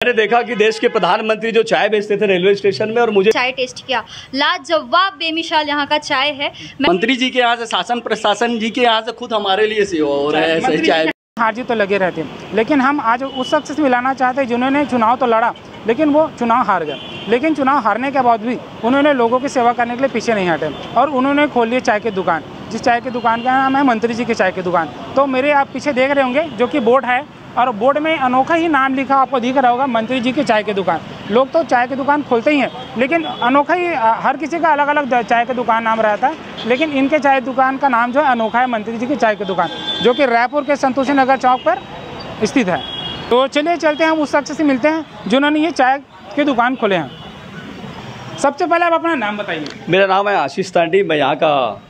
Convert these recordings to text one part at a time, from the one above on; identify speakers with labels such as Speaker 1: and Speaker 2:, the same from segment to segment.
Speaker 1: मैंने देखा कि देश के प्रधानमंत्री जो चाय बेचते थे रेलवे स्टेशन में, और मुझे
Speaker 2: चाय टेस्ट किया। लाजवाब बेमिसाल यहाँ का चाय है।
Speaker 3: मंत्री जी के यहाँ से, शासन प्रशासन जी के यहाँ से खुद हमारे लिए सेवा हो रहा है। सही चाय
Speaker 4: हार जीत तो लगे रहते हैं, लेकिन हम आज उस शख्स से मिलाना चाहते हैं जिन्होंने चुनाव तो लड़ा लेकिन वो चुनाव हार गए। लेकिन चुनाव हारने के बाद भी उन्होंने लोगों की सेवा करने के लिए पीछे नहीं हटे और उन्होंने खोल ली चाय की दुकान, जिस चाय की दुकान का नाम है मंत्री जी की चाय की दुकान। तो मेरे आप पीछे देख रहे होंगे जो कि बोर्ड है, और बोर्ड में अनोखा ही नाम लिखा आपको दिख रहा होगा, मंत्री जी की चाय की दुकान। लोग तो चाय की दुकान खोलते ही हैं, लेकिन अनोखा ही हर किसी का अलग अलग चाय की दुकान नाम रहता है, लेकिन इनके चाय दुकान का नाम जो है अनोखा है, मंत्री जी की चाय की दुकान, जो कि रायपुर के संतोषी नगर चौक पर स्थित है। तो चलिए चलते हैं, हम उस शख्स से मिलते हैं जिन्होंने ये चाय की दुकान खोले हैं। सबसे पहले आप अपना नाम बताइए।
Speaker 1: मेरा नाम है आशीष तांडी, मैं यहाँ का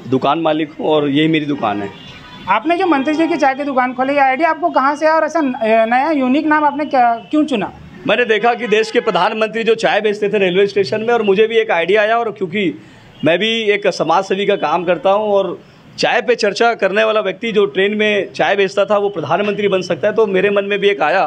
Speaker 1: दुकान मालिक हूँ और यही मेरी दुकान है।
Speaker 4: आपने जो मंत्री जी की चाय की दुकान खोली, आइडिया आपको कहाँ से है और ऐसा नया यूनिक नाम आपने क्यों चुना?
Speaker 1: मैंने देखा कि देश के प्रधानमंत्री जो चाय बेचते थे रेलवे स्टेशन में, और मुझे भी एक आइडिया आया, और क्योंकि मैं भी एक समाज सेवी का काम करता हूँ और चाय पे चर्चा करने वाला व्यक्ति जो ट्रेन में चाय बेचता था वो प्रधानमंत्री बन सकता है, तो मेरे मन में भी एक आया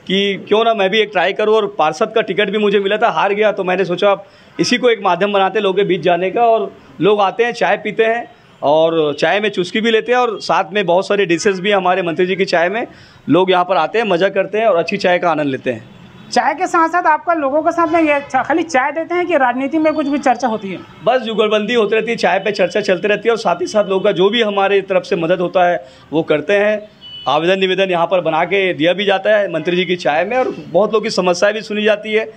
Speaker 1: कि क्यों ना मैं भी एक ट्राई करूँ। और पार्षद का टिकट भी मुझे मिला था, हार गया, तो मैंने सोचा इसी को एक माध्यम बनाते लोगों के बीच जाने का, और लोग आते हैं, चाय पीते हैं और चाय में चुस्की भी लेते हैं, और साथ में बहुत सारे डिशेस भी हमारे मंत्री जी की चाय में। लोग यहाँ पर आते हैं, मज़ा करते हैं और अच्छी चाय का आनंद लेते हैं।
Speaker 4: चाय के साथ साथ आपका लोगों के साथ में ये खाली चाय देते हैं कि राजनीति में कुछ भी चर्चा होती है?
Speaker 1: बस जुगलबंदी होती रहती है, चाय पे चर्चा चलती रहती है, और साथ ही साथ लोगों का जो भी हमारे तरफ से मदद होता है वो करते हैं। आवेदन निवेदन यहाँ पर बना के दिया भी जाता है मंत्री जी की चाय में, और बहुत लोगों की समस्याएं भी सुनी जाती है।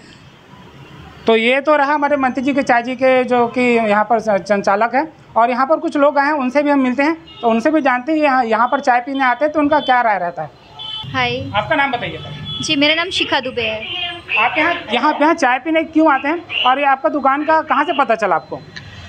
Speaker 4: तो ये तो रहा हमारे मंत्री जी के चाय जी के जो कि यहाँ पर संचालक है, और यहाँ पर कुछ लोग आए हैं, उनसे भी हम मिलते हैं, तो उनसे भी जानते हैं यहाँ पर चाय पीने आते हैं तो उनका क्या राय रहता है।
Speaker 2: हाय,
Speaker 4: आपका नाम बताइए।
Speaker 2: जी मेरा नाम शिखा दुबे है।
Speaker 4: आप यहाँ चाय पीने क्यों आते हैं, और ये आपका दुकान का कहाँ से पता चला आपको?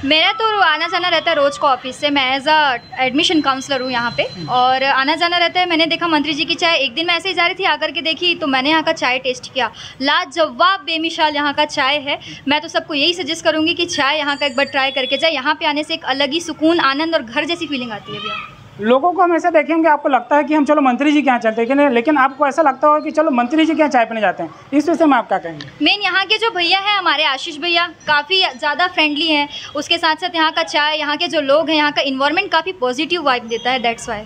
Speaker 2: मेरा तो आना जाना रहता है रोज़ का ऑफिस से। मैं एज अ एडमिशन काउंसलर हूँ यहाँ पे, और आना जाना रहता है। मैंने देखा मंत्री जी की चाय, एक दिन मैं ऐसे ही जा रही थी, आकर के देखी तो मैंने यहाँ का चाय टेस्ट किया। लाजवाब बेमिसाल यहाँ का चाय है। मैं तो सबको यही सजेस्ट करूँगी कि चाय यहाँ का एक बार ट्राई करके जाए। यहाँ पे आने से एक अलग ही सुकून, आनंद और घर जैसी फीलिंग आती है भैया।
Speaker 4: लोगों को हमेशा देखेंगे, आपको लगता है कि हम चलो मंत्री जी के यहाँ चलते हैं, लेकिन आपको ऐसा लगता होगा कि चलो मंत्री जी के यहाँ चाय पीने जाते हैं, इस विषय में आप क्या कहेंगे?
Speaker 2: मेन यहाँ के जो भैया हैं हमारे आशीष भैया, काफ़ी ज़्यादा फ्रेंडली हैं। उसके साथ साथ यहाँ का चाय, यहाँ के जो लोग हैं, यहाँ का इन्वायरमेंट काफ़ी पॉजिटिव वाइब देता है, दैट्स वाई।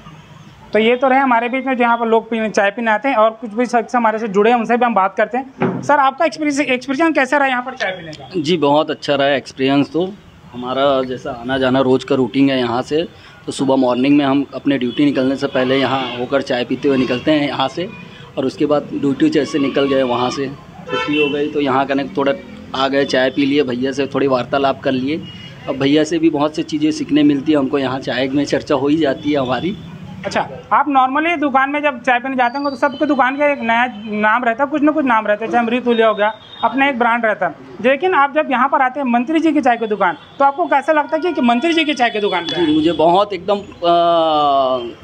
Speaker 4: तो ये तो रहे हमारे बीच में जहाँ पर लोग चाय पीने आते हैं, और कुछ भी शख्स हमारे से जुड़े हैं, उनसे भी हम बात करते हैं। सर, आपका एक्सपीरियंस कैसा रहा यहाँ पर चाय पीने का?
Speaker 3: जी बहुत अच्छा रहा है एक्सपीरियंस। तो हमारा जैसा आना जाना रोज़ का रूटीन है यहाँ से, तो सुबह मॉर्निंग में हम अपने ड्यूटी निकलने से पहले यहाँ होकर चाय पीते हुए निकलते हैं यहाँ से, और उसके बाद ड्यूटी जैसे निकल गए, वहाँ से छुट्टी हो गई तो यहाँ कनेक्ट थोड़ा आ गए, चाय पी लिए, भैया से थोड़ी वार्तालाप कर लिए। अब भैया से भी बहुत सी चीज़ें सीखने मिलती है हमको, यहाँ चाय में चर्चा हो ही जाती है हमारी।
Speaker 4: अच्छा, आप नॉर्मली दुकान में जब चाय पीने जाते हैं तो सबके दुकान का एक नया नाम रहता है, कुछ ना कुछ नाम रहता है, चाहे अमृतुल्य हो गया, अपना एक ब्रांड रहता है। लेकिन आप जब यहाँ पर आते हैं मंत्री जी की चाय की दुकान, तो आपको कैसा लगता है कि मंत्री जी की चाय की दुकान का?
Speaker 3: मुझे बहुत एकदम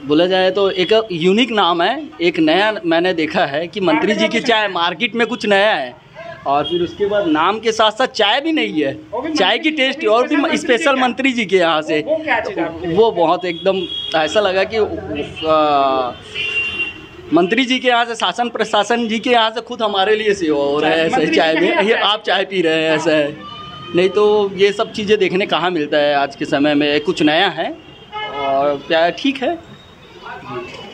Speaker 3: बोला जाए तो एक यूनिक नाम है, एक नया मैंने देखा है कि मंत्री जी की चाय, मार्केट में कुछ नया है। और फिर उसके बाद नाम के साथ साथ चाय भी नहीं है, चाय की टेस्ट और भी स्पेशल मंत्री जी के यहाँ से। वो बहुत एकदम ऐसा लगा कि मंत्री जी के यहाँ से, शासन प्रशासन जी के यहाँ से खुद हमारे लिए सेवा हो रहा है। ऐसे चाय में ये आप चाय पी रहे हैं, ऐसा है। नहीं तो ये सब चीज़ें देखने कहाँ मिलता है आज के समय में, कुछ नया है और क्या ठीक है।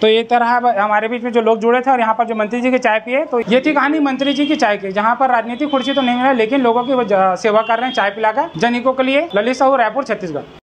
Speaker 4: तो ये तरह हमारे बीच में जो लोग जुड़े थे और यहाँ पर जो मंत्री जी की चाय पिए, तो ये थी कहानी मंत्री जी की चाय की, जहाँ पर राजनीतिक कुर्सी तो नहीं मिला, लेकिन लोगों की सेवा कर रहे हैं चाय पिलाकर। जनहितों के लिए ललित साहू, रायपुर, छत्तीसगढ़।